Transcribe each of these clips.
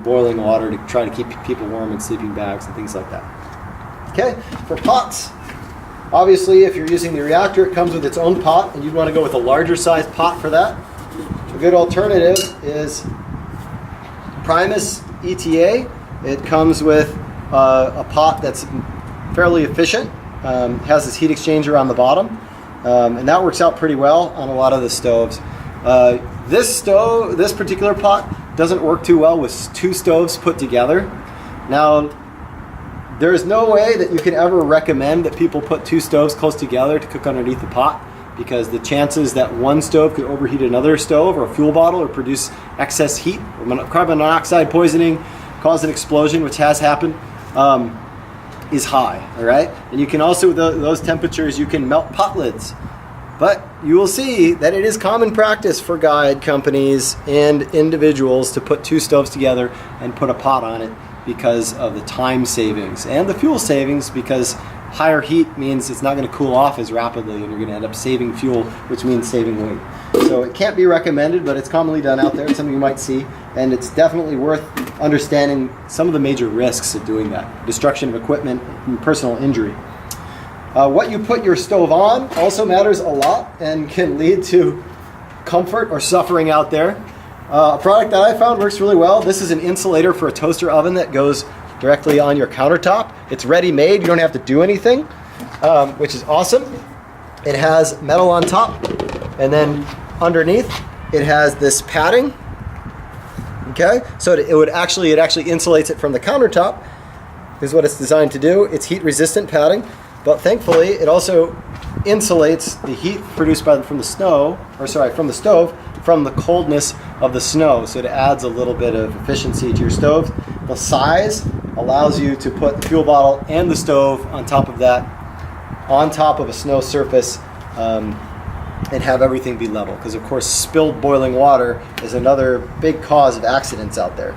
boiling water to try to keep people warm in sleeping bags and things like that. Okay, for pots, obviously if you're using the reactor, it comes with its own pot, and you'd want to go with a larger size pot for that. A good alternative is Primus ETA. It comes with a pot that's fairly efficient, has this heat exchanger on the bottom, and that works out pretty well on a lot of the stoves. This particular pot doesn't work too well with two stoves put together. Now, there is no way that you can ever recommend that people put two stoves close together to cook underneath the pot, because the chances that one stove could overheat another stove or a fuel bottle or produce excess heat, carbon monoxide poisoning, cause an explosion, which has happened, is high, all right? And you can also, with those temperatures, you can melt pot lids. But you will see that it is common practice for guide companies and individuals to put two stoves together and put a pot on it because of the time savings and the fuel savings, because higher heat means it's not going to cool off as rapidly and you're going to end up saving fuel, which means saving weight. So it can't be recommended, but it's commonly done out there. It's something you might see, and it's definitely worth understanding some of the major risks of doing that. Destruction of equipment and personal injury. What you put your stove on also matters a lot and can lead to comfort or suffering out there. A product that I found works really well. This is an insulator for a toaster oven that goes directly on your countertop. It's ready-made. You don't have to do anything, which is awesome. It has metal on top, and then underneath it has this padding. Okay, so it actually insulates it from the countertop. Is what it's designed to do. It's heat-resistant padding, but thankfully it also insulates the heat produced from the stove from the coldness of the snow. So it adds a little bit of efficiency to your stove. The size allows you to put the fuel bottle and the stove on top of that, on top of a snow surface, and have everything be level. Because of course, spilled boiling water is another big cause of accidents out there.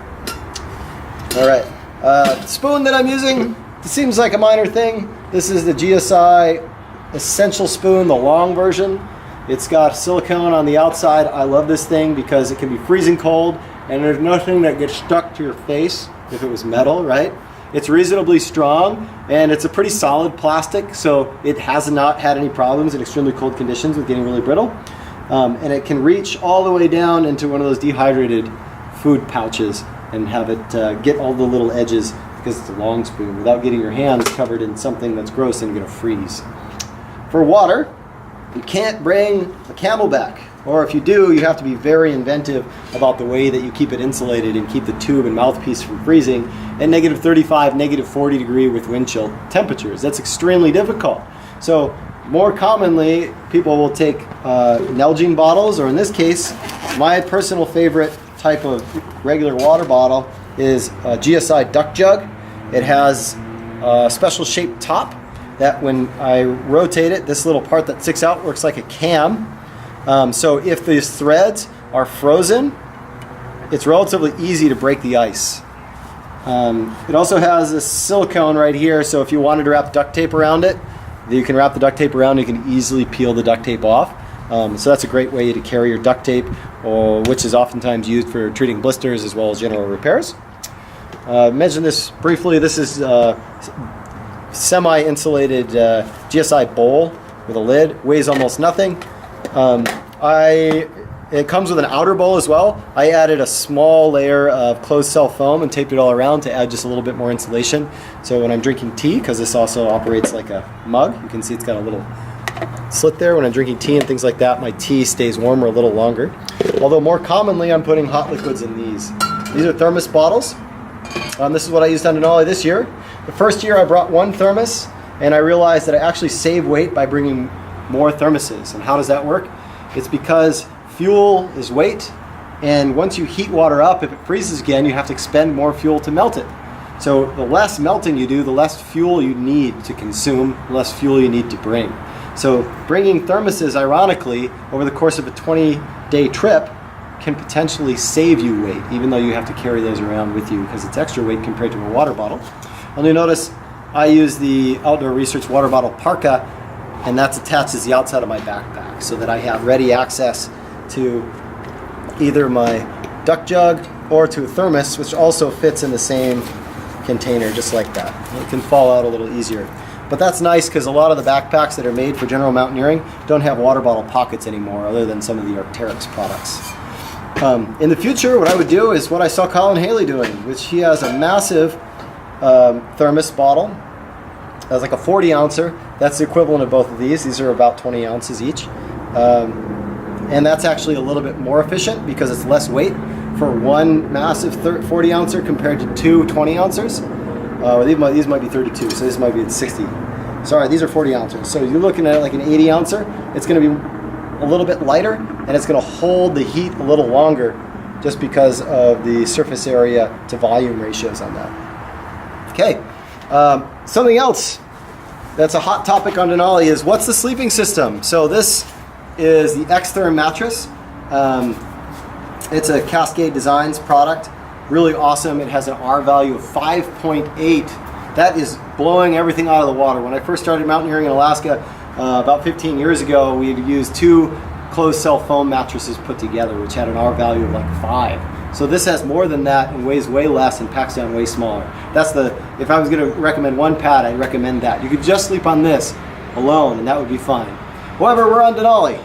All right, the spoon that I'm using, it seems like a minor thing. This is the Gsi Essential Spoon, the long version. It's got silicone on the outside. I love this thing because it can be freezing cold, and there's nothing that gets stuck to your face if it was metal, right? It's reasonably strong, and it's a pretty solid plastic, so it has not had any problems in extremely cold conditions with getting really brittle. And it can reach all the way down into one of those dehydrated food pouches and have it get all the little edges, because it's a long spoon, without getting your hands covered in something that's gross and going to freeze. For water, you can't bring a Camelback, or if you do, you have to be very inventive about the way that you keep it insulated and keep the tube and mouthpiece from freezing at negative 35, negative 40 degree with wind chill temperatures. That's extremely difficult. So more commonly, people will take Nalgene bottles, or in this case, my personal favorite type of regular water bottle is a GSI duck jug. It has a special shaped top that when I rotate it, this little part that sticks out works like a cam. So if these threads are frozen, it's relatively easy to break the ice. It also has this silicone right here, so if you wanted to wrap duct tape around it, you can wrap the duct tape around, you can easily peel the duct tape off. So that's a great way to carry your duct tape, which is oftentimes used for treating blisters as well as general repairs. I mentioned this briefly. This is semi-insulated GSI bowl with a lid. Weighs almost nothing. It comes with an outer bowl as well. I added a small layer of closed cell foam and taped it all around to add just a little bit more insulation. So when I'm drinking tea, because this also operates like a mug, you can see it's got a little slit there. When I'm drinking tea and things like that, my tea stays warmer a little longer. Although more commonly, I'm putting hot liquids in these. These are Thermos bottles. This is what I used on Denali this year. The first year I brought one thermos, and I realized that I actually save weight by bringing more thermoses. And how does that work? It's because fuel is weight, and once you heat water up, if it freezes again, you have to expend more fuel to melt it. So the less melting you do, the less fuel you need to consume, the less fuel you need to bring. So bringing thermoses, ironically, over the course of a 20-day trip can potentially save you weight, even though you have to carry those around with you because it's extra weight compared to a water bottle. And you'll notice I use the Outdoor Research water bottle Parka, and that's attached to the outside of my backpack so that I have ready access to either my duck jug or to a thermos, which also fits in the same container just like that. It can fall out a little easier. But that's nice because a lot of the backpacks that are made for general mountaineering don't have water bottle pockets anymore, other than some of the Arc'teryx products. In the future, what I would do is what I saw Colin Haley doing, which he has a massive thermos bottle. That's like a 40 ouncer. That's the equivalent of both of these. These are about 20 ounces each. And that's actually a little bit more efficient because it's less weight for one massive 40 ouncer compared to two 20 ouncers. These might be 32, so this might be at 60. Sorry, these are 40 ounces. So you're looking at like an 80 ouncer. It's going to be a little bit lighter, and it's going to hold the heat a little longer just because of the surface area to volume ratios on that. Okay, something else that's a hot topic on Denali is what's the sleeping system? So this is the X-Therm mattress. It's a Cascade Designs product. Really awesome. It has an R value of 5.8. That is blowing everything out of the water. When I first started mountaineering in Alaska about 15 years ago, we had used two closed cell foam mattresses put together, which had an R value of like 5. So this has more than that and weighs way less and packs down way smaller. That's if I was going to recommend one pad, I'd recommend that. You could just sleep on this alone and that would be fine. However, we're on Denali.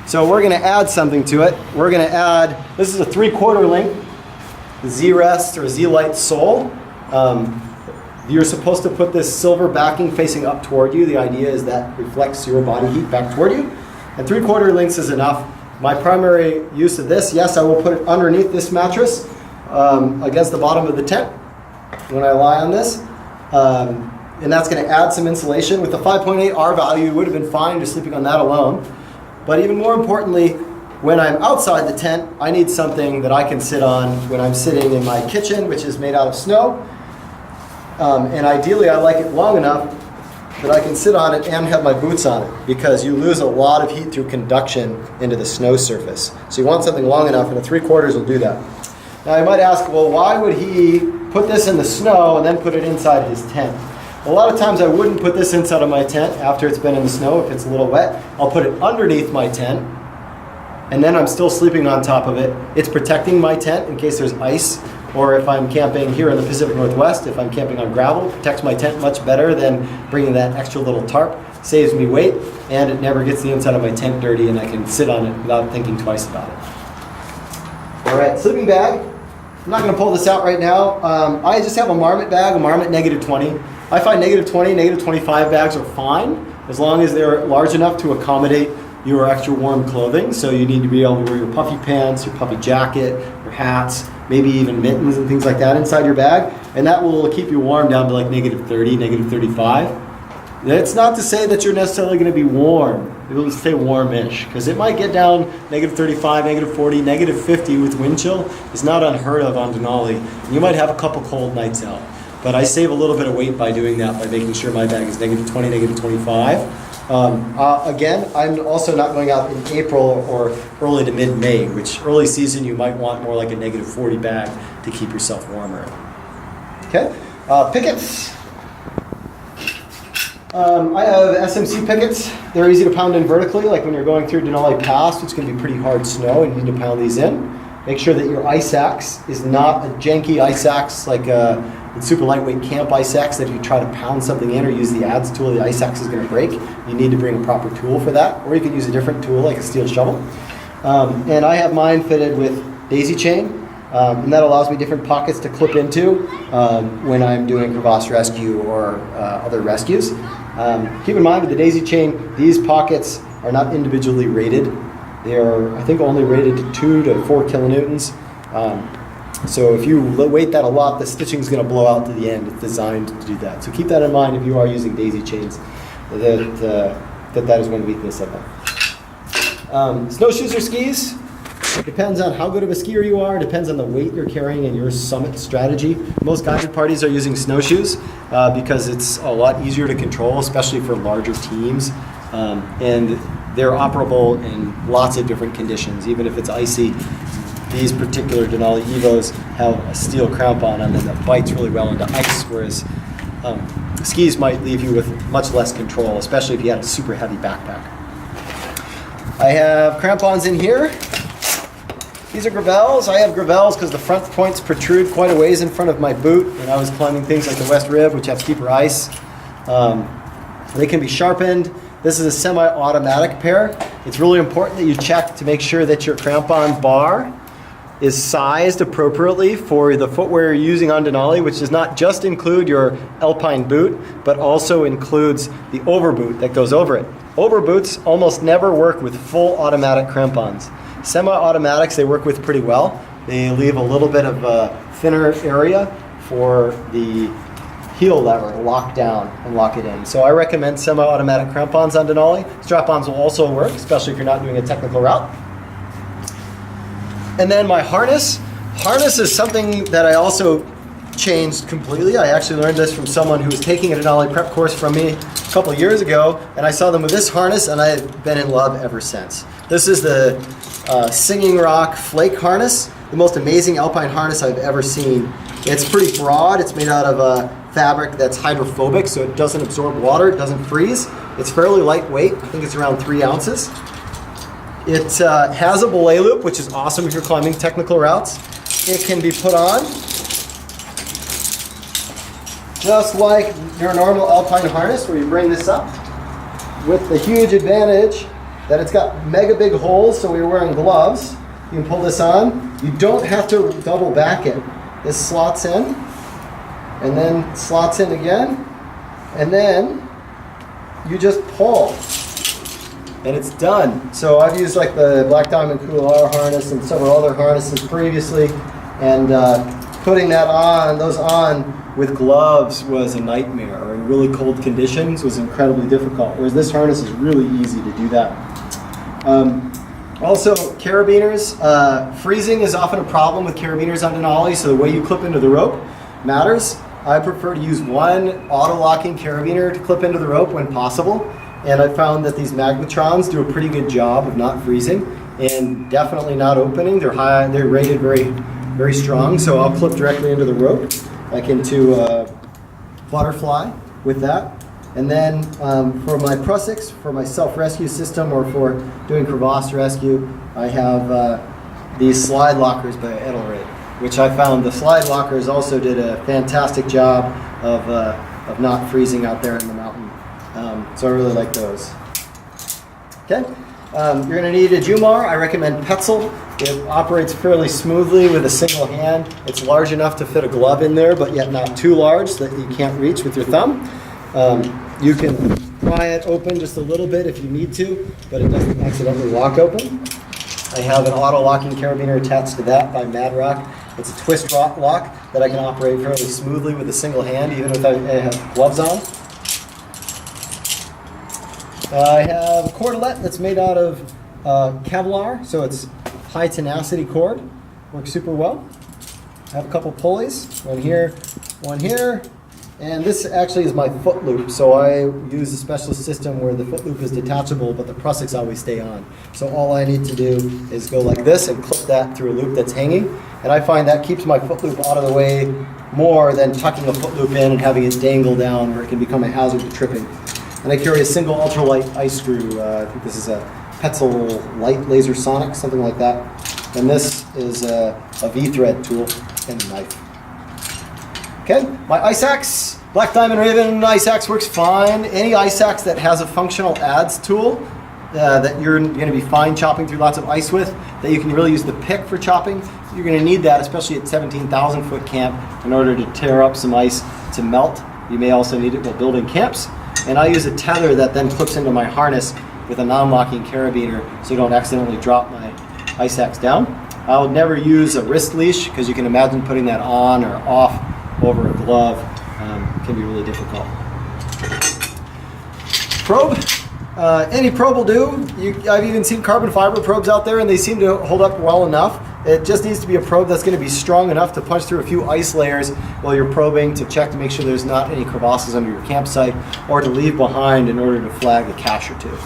So we're going to add something to it. We're going to add, this is a 3/4 length Z-Rest or Z-Lite sole. You're supposed to put this silver backing facing up toward you. The idea is that reflects your body heat back toward you. And 3/4 lengths is enough. My primary use of this, yes, I will put it underneath this mattress against the bottom of the tent when I lie on this. And that's going to add some insulation. With the 5.8 R value, it would have been fine just sleeping on that alone. But even more importantly, when I'm outside the tent, I need something that I can sit on when I'm sitting in my kitchen, which is made out of snow. And ideally, I like it long enough that I can sit on it and have my boots on it, because you lose a lot of heat through conduction into the snow surface. So you want something long enough, and a 3/4 will do that. Now you might ask, well, why would he put this in the snow and then put it inside his tent? A lot of times I wouldn't put this inside of my tent after it's been in the snow if it's a little wet. I'll put it underneath my tent, and then I'm still sleeping on top of it. It's protecting my tent in case there's ice, or if I'm camping here in the Pacific Northwest, if I'm camping on gravel, it protects my tent much better than bringing that extra little tarp. Saves me weight, and it never gets the inside of my tent dirty, and I can sit on it without thinking twice about it. All right, sleeping bag. I'm not going to pull this out right now. I just have a Marmot bag, a Marmot -20. I find -20, -25 bags are fine, as long as they're large enough to accommodate your extra warm clothing. So you need to be able to wear your puffy pants, your puffy jacket, your hats, maybe even mittens and things like that inside your bag. And that will keep you warm down to like -30, -35. That's not to say that you're necessarily going to be warm. It will stay warmish, because it might get down -35, -40, -50 with wind chill. It's not unheard of on Denali. You might have a couple cold nights out. But I save a little bit of weight by doing that, by making sure my bag is -20, -25. Again, I'm also not going out in April or early to mid-May, which early season you might want more like a -40 bag to keep yourself warmer. Okay, pickets. I have SMC pickets. They're easy to pound in vertically, like when you're going through Denali Pass, which can be pretty hard snow, and you need to pound these in. Make sure that your ice axe is not a janky ice axe like a super lightweight camp ice axe that if you try to pound something in or use the adze tool, the ice axe is going to break. You need to bring a proper tool for that, or you can use a different tool like a steel shovel. And I have mine fitted with daisy chain, and that allows me different pockets to clip into when I'm doing crevasse rescue or other rescues. Keep in mind with the daisy chain, these pockets are not individually rated. They are, I think, only rated to 2 to 4 kilonewtons. So if you weight that a lot, the stitching is going to blow out to the end. It's designed to do that. So keep that in mind if you are using daisy chains, that is one weakness of them. Snowshoes or skis? Depends on how good of a skier you are. Depends on the weight you're carrying and your summit strategy. Most guided parties are using snowshoes because it's a lot easier to control, especially for larger teams. And they're operable in lots of different conditions, even if it's icy. These particular Denali Evos have a steel crampon on them that bites really well into ice, whereas skis might leave you with much less control, especially if you have a super heavy backpack. I have crampons in here. These are gravels. I have gravels because the front points protrude quite a ways in front of my boot, and I was climbing things like the West Rib, which have steeper ice. They can be sharpened. This is a semi-automatic pair. It's really important that you check to make sure that your crampon bar is sized appropriately for the footwear you're using on Denali, which does not just include your alpine boot, but also includes the overboot that goes over it. Overboots almost never work with full automatic crampons. Semi-automatics they work with pretty well. They leave a little bit of a thinner area for the heel lever to lock down and lock it in. So I recommend semi-automatic crampons on Denali. Strap-ons will also work, especially if you're not doing a technical route. And then my harness. Harness is something that I also changed completely. I actually learned this from someone who was taking a Denali prep course from me a couple of years ago, and I saw them with this harness, and I've been in love ever since. This is the Singing Rock Flake harness, the most amazing alpine harness I've ever seen. It's pretty broad. It's made out of a fabric that's hydrophobic, so it doesn't absorb water, it doesn't freeze. It's fairly lightweight. I think it's around 3 ounces. It has a belay loop, which is awesome if you're climbing technical routes. It can be put on just like your normal alpine harness, where you bring this up, with the huge advantage that it's got mega big holes, so when you're wearing gloves, you can pull this on. You don't have to double back it. This slots in, and then slots in again, and then you just pull, and it's done. So I've used like the Black Diamond Couloir harness and several other harnesses previously, and putting those on with gloves was a nightmare, or in really cold conditions was incredibly difficult, whereas this harness is really easy to do that. Also, carabiners. Freezing is often a problem with carabiners on Denali, so the way you clip into the rope matters. I prefer to use one auto-locking carabiner to clip into the rope when possible, and I found that these magnetrons do a pretty good job of not freezing and definitely not opening. They're rated very, very strong, so I'll clip directly into the rope, like into a butterfly with that. And then for my Prussics, for my self-rescue system, or for doing crevasse rescue, I have these slide lockers by Edelred, which I found the slide lockers also did a fantastic job of not freezing out there in the mountain. So I really like those. Okay, you're going to need a Jumar. I recommend Petzl. It operates fairly smoothly with a single hand. It's large enough to fit a glove in there, but yet not too large so that you can't reach with your thumb. You can pry it open just a little bit if you need to, but it doesn't accidentally lock open. I have an auto-locking carabiner attached to that by Madrock. It's a twist lock that I can operate fairly smoothly with a single hand, even if I have gloves on. I have a cordelet that's made out of Kevlar, so it's high tenacity cord. Works super well. I have a couple pulleys, one here, and this actually is my foot loop, so I use a special system where the foot loop is detachable, but the Prussics always stay on. So all I need to do is go like this and clip that through a loop that's hanging, and I find that keeps my foot loop out of the way more than tucking a foot loop in and having it dangle down where it can become a hazard to tripping. And I carry a single ultralight ice screw. I think this is a Petzl Light Laser Sonic, something like that. And this is a V-thread tool and a knife. Okay, my ice axe, Black Diamond Raven ice axe works fine. Any ice axe that has a functional adds tool that you're going to be fine chopping through lots of ice with, that you can really use the pick for chopping. You're going to need that, especially at 17,000 foot camp, in order to tear up some ice to melt. You may also need it while building camps. And I use a tether that then clips into my harness with a non-locking carabiner so you don't accidentally drop my ice axe down. I would never use a wrist leash because you can imagine putting that on or off over a glove can be really difficult. Probe. Any probe will do. I've even seen carbon fiber probes out there and they seem to hold up well enough. It just needs to be a probe that's going to be strong enough to punch through a few ice layers while you're probing to check to make sure there's not any crevasses under your campsite, or to leave behind in order to flag a cache or two.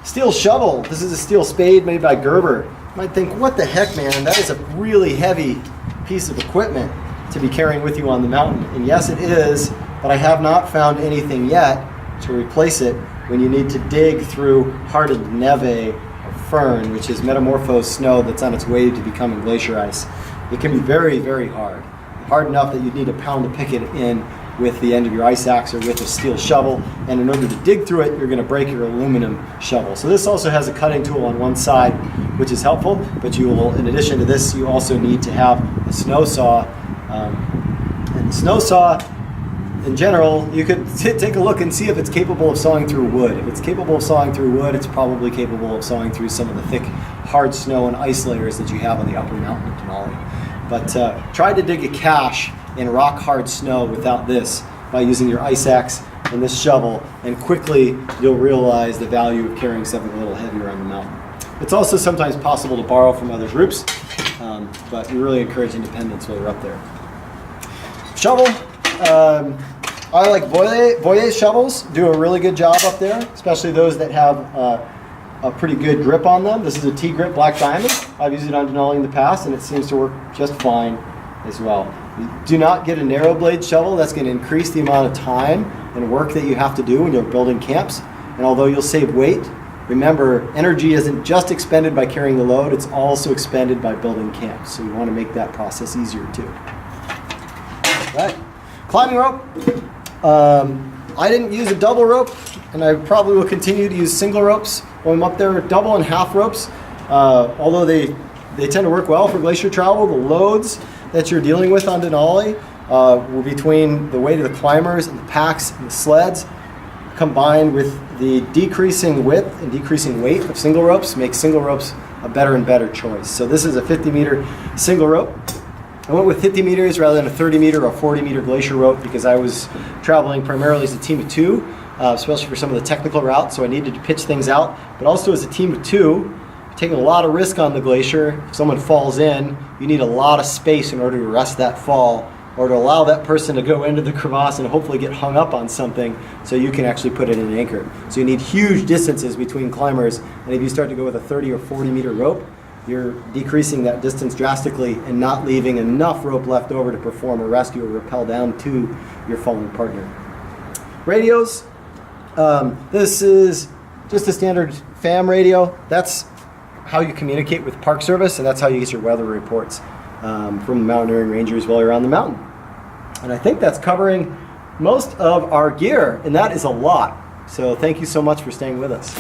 Steel shovel. This is a steel spade made by Gerber. You might think, what the heck, man? That is a really heavy piece of equipment to be carrying with you on the mountain. And yes, it is, but I have not found anything yet to replace it when you need to dig through hardened neve or firn, which is metamorphosed snow that's on its way to becoming glacier ice. It can be very, very hard. Hard enough that you'd need to pound a picket in with the end of your ice axe or with a steel shovel, and in order to dig through it, you're going to break your aluminum shovel. So this also has a cutting tool on one side, which is helpful, but you will, in addition to this, you also need to have a snow saw. And the snow saw, in general, you could take a look and see if it's capable of sawing through wood. If it's capable of sawing through wood, it's probably capable of sawing through some of the thick, hard snow and ice layers that you have on the upper mountain of Denali. But try to dig a cache in rock hard snow without this by using your ice axe and this shovel, and quickly you'll realize the value of carrying something a little heavier on the mountain. It's also sometimes possible to borrow from other groups, but we really encourage independence while you're up there. Shovel. I like Boyer shovels, do a really good job up there, especially those that have a pretty good grip on them. This is a T-grip black diamond. I've used it on Denali in the past, and it seems to work just fine as well. Do not get a narrow blade shovel. That's going to increase the amount of time and work that you have to do when you're building camps. And although you'll save weight, remember, energy isn't just expended by carrying the load, it's also expended by building camps. So you want to make that process easier too. All right. Climbing rope. I didn't use a double rope, and I probably will continue to use single ropes when I'm up there. Double and half ropes, although they tend to work well for glacier travel. The loads that you're dealing with on Denali will be between the weight of the climbers and the packs and the sleds, combined with the decreasing width and decreasing weight of single ropes, makes single ropes a better and better choice. So this is a 50-meter single rope. I went with 50 meters rather than a 30-meter or 40-meter glacier rope because I was traveling primarily as a team of two, especially for some of the technical routes, so I needed to pitch things out. But also as a team of two, taking a lot of risk on the glacier. If someone falls in, you need a lot of space in order to arrest that fall, or to allow that person to go into the crevasse and hopefully get hung up on something so you can actually put it in an anchor. So you need huge distances between climbers, and if you start to go with a 30 or 40-meter rope, you're decreasing that distance drastically and not leaving enough rope left over to perform a rescue or rappel down to your fallen partner. Radios. This is just a standard FAM radio. That's how you communicate with Park Service, and that's how you get your weather reports from the mountaineering rangers while you're on the mountain. And I think that's covering most of our gear, and that is a lot. So thank you so much for staying with us.